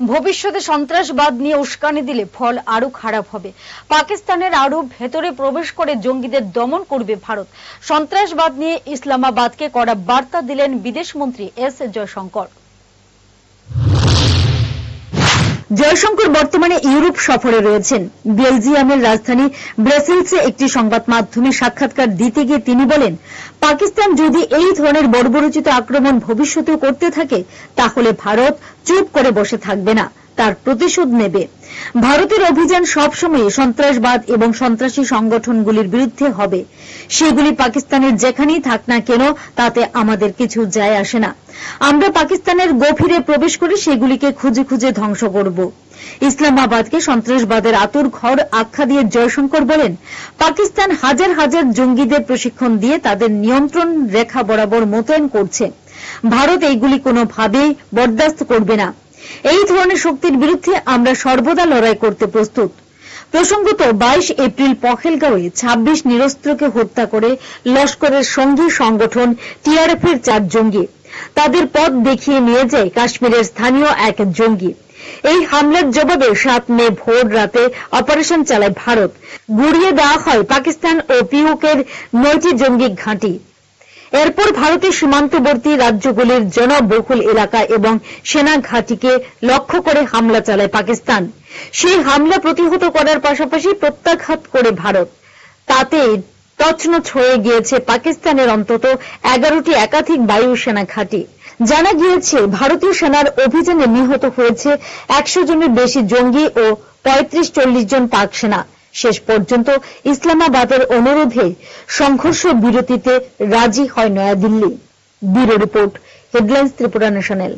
ভবিষ্যতে সন্ত্রাসবাদ নিয়ে উস্কানি দিলে ফল আরো খারাপ হবে। পাকিস্তানের আরো ভেতরে প্রবেশ করে জঙ্গিদের দমন করবে ভারত। সন্ত্রাসবাদ নিয়ে ইসলামাবাদকে কড়া বার্তা দিলেন বিদেশমন্ত্রী এস জয়শঙ্কর। জয়শঙ্কর বর্তমানে ইউরোপ সফরে রয়েছেন। বেলজিয়ামের রাজধানী ব্রাসেলসে একটি সংবাদ মাধ্যমে সাক্ষাৎকার দিতে গিয়ে তিনি বলেন, পাকিস্তান যদি এই ধরনের বর্বরোচিত আক্রমণ ভবিষ্যতেও করতে থাকে তাহলে ভারত চুপ করে বসে থাকবে না, তার প্রতিশোধ নেবে। ভারতের অভিযান সবসময় সন্ত্রাসবাদ এবং সন্ত্রাসী সংগঠনগুলির বিরুদ্ধে হবে। সেগুলি পাকিস্তানের যেখানেই থাক না কেন তাতে আমাদের কিছু যায় আসে না। আমরা পাকিস্তানের গভীরে প্রবেশ করে সেগুলিকে খুঁজে খুঁজে ধ্বংস করব। ইসলামাবাদকে সন্ত্রাসবাদের আতুর ঘর আখ্যা দিয়ে জয়শঙ্কর বলেন, পাকিস্তান হাজার হাজার জঙ্গিদের প্রশিক্ষণ দিয়ে তাদের নিয়ন্ত্রণ রেখা বরাবর মোতায়েন করছে। ভারত এইগুলি কোনোভাবেই বরদাস্ত করবে না। এই ধরনের শক্তির বিরুদ্ধে আমরা সর্বদা লড়াই করতে প্রস্তুত। প্রসঙ্গত 22 এপ্রিল পহেলগাঁওয়ে 26 নিরস্ত্রকে হত্যা করে লস্করের সঙ্গী সংগঠন টিআরএফের 4 জঙ্গি। তাদের পথ দেখিয়ে নিয়ে যায় কাশ্মীরের স্থানীয় এক জঙ্গি। এই হামলার জবাবে 7 মে ভোর রাতে অপারেশন চালায় ভারত। গুড়িয়ে দেওয়া হয় পাকিস্তান ও পিওকের 9টি জঙ্গি ঘাঁটি। এরপর ভারতের সীমান্তবর্তী রাজ্যগুলির জনবহুল এলাকা এবং সেনা ঘাঁটিকে লক্ষ্য করে হামলা চালায় পাকিস্তান। সেই হামলা প্রতিহত করার পাশাপাশি প্রত্যাঘাত করে ভারত। তাতে তছনছ হয়ে গিয়েছে পাকিস্তানের অন্তত 11টি একাধিক বায়ু সেনা ঘাঁটি। জানা গিয়েছে ভারতীয় সেনার অভিযানে নিহত হয়েছে 100 জনের বেশি জঙ্গি ও 35-40 জন পাক সেনা। শেষ পর্যন্ত ইসলামাবাদের অনুরোধে সংঘর্ষ বিরতিতে রাজি হয় New Delhi. Bureau report, headlines Tripura national.